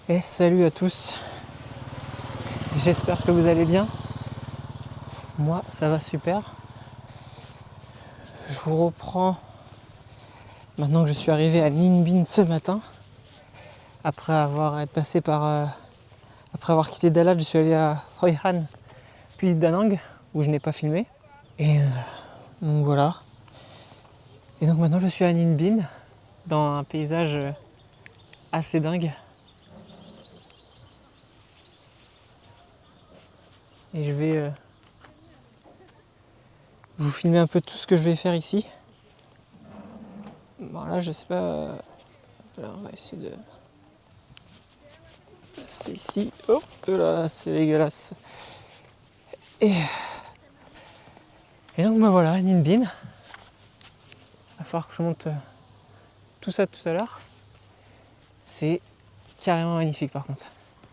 Et salut à tous, j'espère que vous allez bien. Moi ça va super. Je vous reprends maintenant que je suis arrivé à Ninh Binh ce matin. Après avoir quitté Dalat, je suis allé à Hoi An puis Da Nang où je n'ai pas filmé. Et donc voilà. Et donc maintenant je suis à Ninh Binh dans un paysage assez dingue. Et je vais vous filmer un peu tout ce que je vais faire ici. Bon là je sais pas. On va essayer de. C'est ici. Oh là, c'est dégueulasse. Et donc me voilà, Ninh Binh. Il va falloir que je monte tout ça tout à l'heure. C'est carrément magnifique par contre.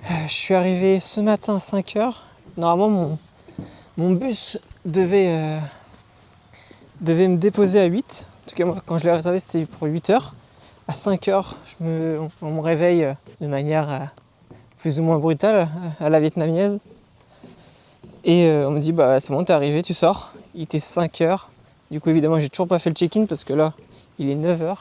Je suis arrivé ce matin à 5h. Normalement mon bus devait me déposer à 8. En tout cas moi quand je l'ai réservé c'était pour 8h. À 5h on me réveille de manière plus ou moins brutale à la vietnamienne. Et on me dit bah c'est bon t'es arrivé, tu sors. Il était 5h. Du coup évidemment j'ai toujours pas fait le check-in parce que là il est 9h.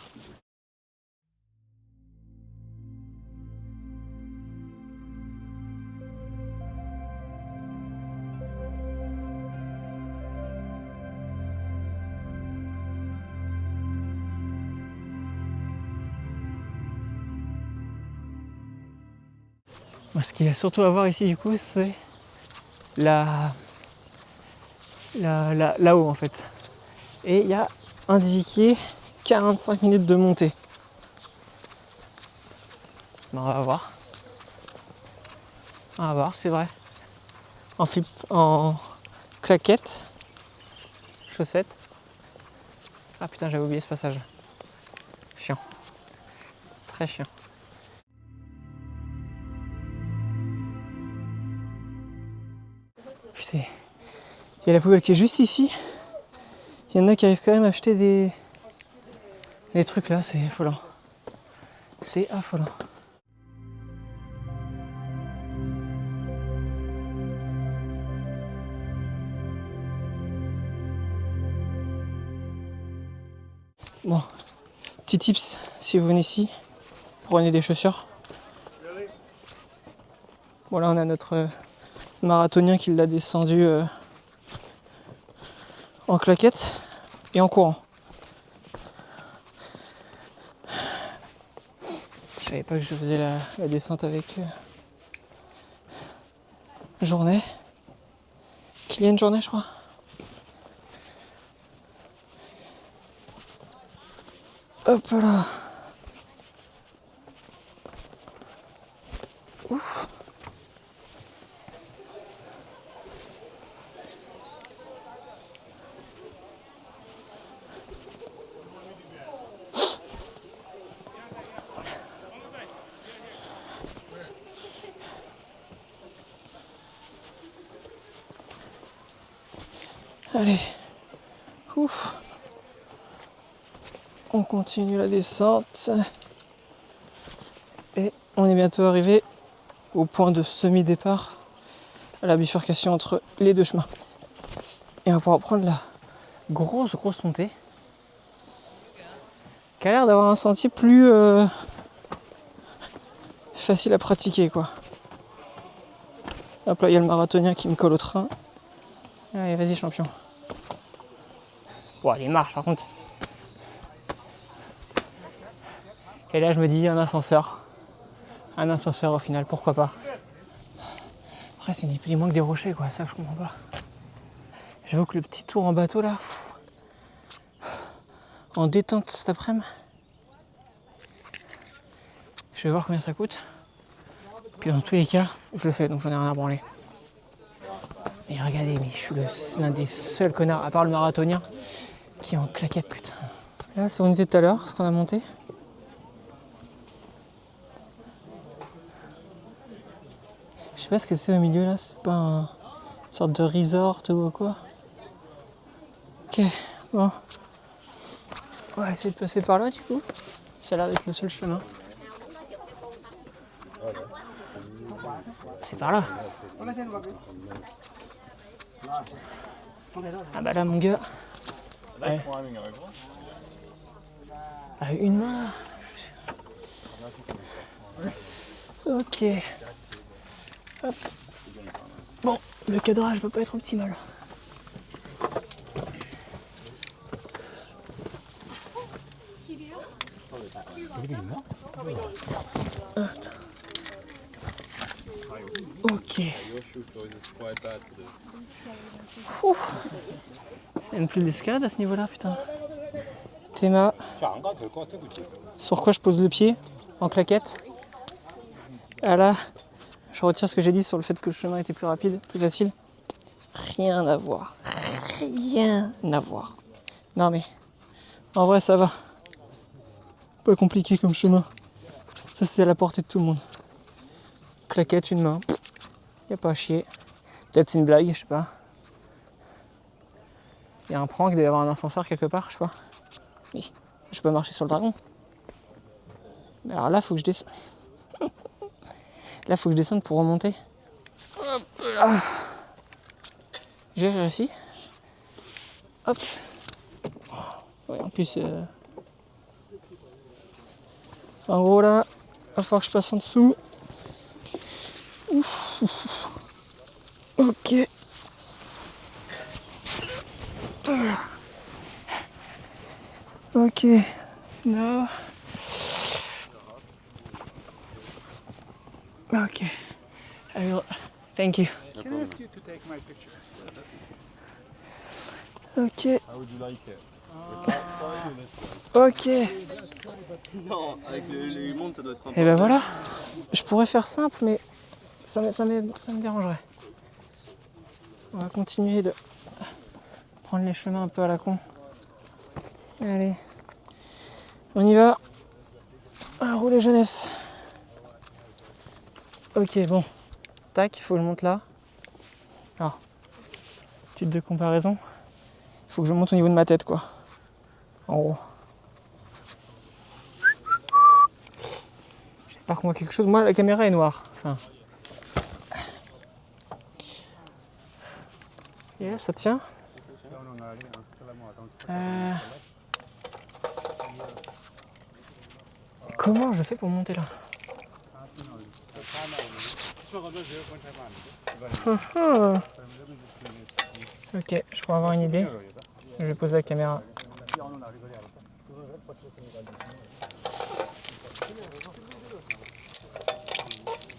Moi, ce qu'il y a surtout à voir ici du coup c'est là-haut en fait. Et il y a indiqué 45 minutes de montée. Ben, on va voir. On va voir, c'est vrai. En claquettes, chaussettes. Ah putain j'avais oublié ce passage. Chiant. Très chiant. Putain. Il y a la poubelle qui est juste ici. Il y en a qui arrivent quand même à acheter des trucs là, c'est affolant. C'est affolant. Bon, petit tips, si vous venez ici, prenez des chaussures. Bon là on a notre marathonien qui l'a descendu en claquettes et en courant. Je savais pas que je faisais la descente avec Journée. Kylian Journée je crois. Hop là. Ouf. Allez. Ouf. On continue la descente. Et on est bientôt arrivé au point de semi-départ, à la bifurcation entre les deux chemins. Et on va pouvoir prendre la grosse montée qui a l'air d'avoir un sentier plus facile à pratiquer quoi. Hop là il y a le marathonien qui me colle au train. Allez vas-y champion. Bon il marche par contre. Et là je me dis un ascenseur au final, pourquoi pas. Après c'est ni plus ni moins que des rochers quoi, ça je comprends pas. J'avoue que le petit tour en bateau là, en détente cet après-midi, je vais voir combien ça coûte. Puis dans tous les cas, je le fais donc j'en ai rien à branler. Mais regardez, mais je suis l'un des seuls connards, à part le marathonien, qui est en claquette putain. Là c'est où on était tout à l'heure, ce qu'on a monté. Je sais pas ce que c'est au milieu là, c'est pas une sorte de resort ou quoi. Ok, bon. On va essayer de passer par là du coup. Ça a l'air d'être le seul chemin. C'est par là. Ah bah là mon gars. Ouais. Ah, une main là. Ok. Hop. Bon, le cadrage va pas être optimal. Hop. Ok. Ouf. C'est une pluie d'escalade à ce niveau-là, putain. Théma. Sur quoi je pose le pied en claquette. Ah là, je retire ce que j'ai dit sur le fait que le chemin était plus rapide, plus facile. Rien à voir. Rien à voir. Non mais, en vrai ça va. Pas compliqué comme chemin. Ça c'est à la portée de tout le monde. Claquette, une main. Y a pas à chier. Peut-être c'est une blague, je sais pas. Y a un prank, il doit y avoir un ascenseur quelque part, je sais pas. Oui, je peux marcher sur le dragon. Mais alors là, faut que je descende. Là, faut que je descende pour remonter. Hop là. J'ai réussi. Hop. Ouais, en plus, en gros là, va falloir que je passe en dessous. Ouf. Ok. Ok. No. Ok. I will. Thank you. Can I ask you to take my picture? Ok. How would you like it? Ok. Non, avec le monde, ça doit être un peu. Et ben voilà. Je pourrais faire simple, mais ça me dérangerait. On va continuer de prendre les chemins un peu à la con. Allez. On y va. Rouler jeunesse. Ok, bon. Tac, il faut que je monte là. Alors, petite de comparaison. Il faut que je monte au niveau de ma tête, quoi. En gros. J'espère qu'on voit quelque chose. Moi, la caméra est noire. Enfin. Yeah, ça tient. Comment je fais pour monter là? Ok, je crois avoir une idée. Je vais poser la caméra.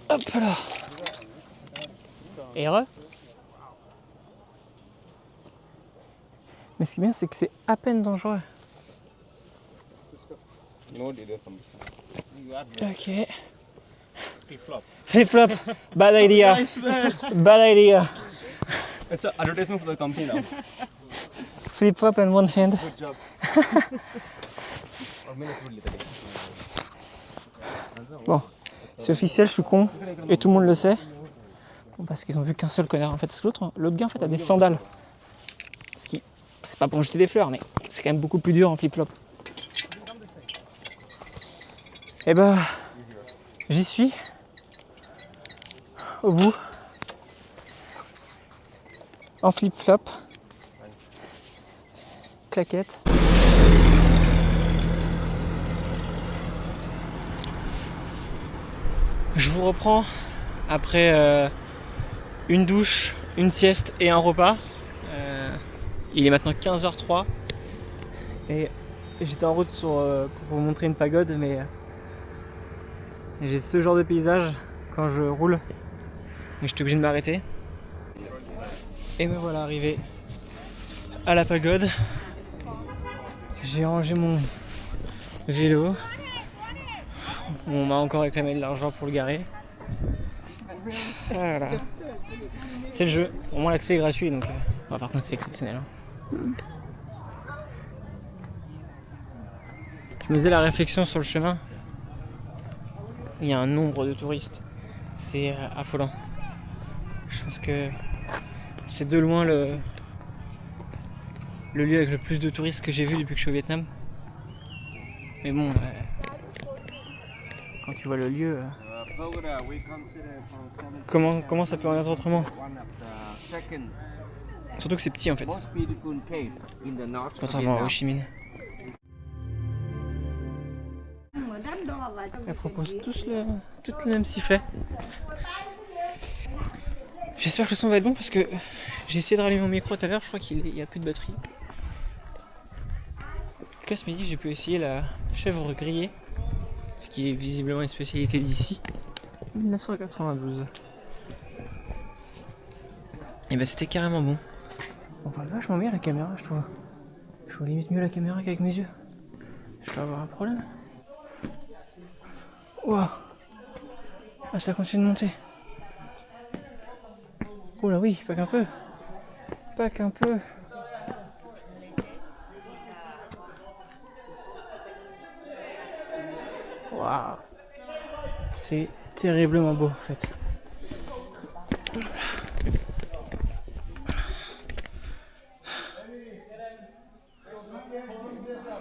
Hop là. Et heureux. Mais ce qui est bien, c'est que c'est à peine dangereux. Ok. Flip-flop. Bad idea. Bad idea. It's an advertisement for the company now. Flip-flop and one hand. Good job. Bon, c'est officiel, je suis con. Et tout le monde le sait. Bon, parce qu'ils ont vu qu'un seul connard en fait. Parce que l'autre gars en fait a des sandales. Ce qui, c'est pas pour jeter des fleurs, mais c'est quand même beaucoup plus dur en flip-flop. Et bah, j'y suis. Au bout. En flip-flop. Claquette. Je vous reprends après une douche, une sieste et un repas. Il est maintenant 15h03 et j'étais en route pour vous montrer une pagode, mais j'ai ce genre de paysage quand je roule et j'étais obligé de m'arrêter. Et me voilà arrivé à la pagode. J'ai rangé mon vélo. On m'a encore réclamé de l'argent pour le garer. Voilà. C'est le jeu. Au moins l'accès est gratuit, donc par contre c'est exceptionnel. Hein. Je me faisais la réflexion sur le chemin. Il y a un nombre de touristes. C'est affolant. Je pense que c'est de loin le lieu avec le plus de touristes que j'ai vu depuis que je suis au Vietnam. Mais bon, quand tu vois le lieu, Comment ça peut en être autrement? Surtout que c'est petit en fait, contrairement à Ho Chi Minh. Elle propose toutes le même sifflet. J'espère que le son va être bon parce que j'ai essayé de rallumer mon micro tout à l'heure, je crois qu'il n'y a plus de batterie. En tout cas, ce midi, j'ai pu essayer la chèvre grillée, ce qui est visiblement une spécialité d'ici. 1992. Et bah c'était carrément bon. On voit vachement bien la caméra, je trouve. Je vois limite mieux la caméra qu'avec mes yeux. Je vais avoir un problème. Ouah. Ah, ça continue de monter. Oh là oui, pas qu'un peu. Pas qu'un peu. Waouh. C'est terriblement beau en fait.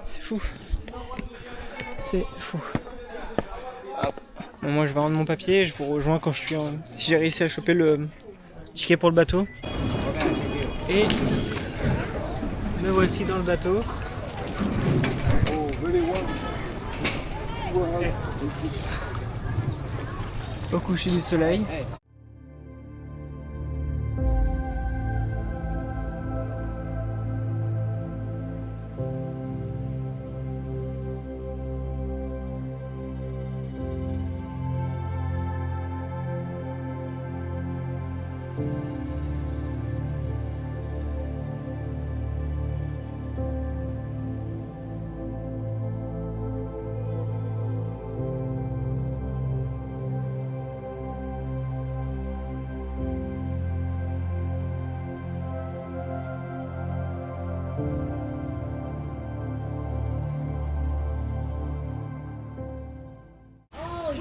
C'est fou. C'est fou. Bon, moi je vais rendre mon papier, je vous rejoins quand si j'ai réussi à choper le ticket pour le bateau. Et me voici dans le bateau. Au coucher du soleil.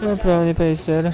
Hop là, on n'est pas les seuls.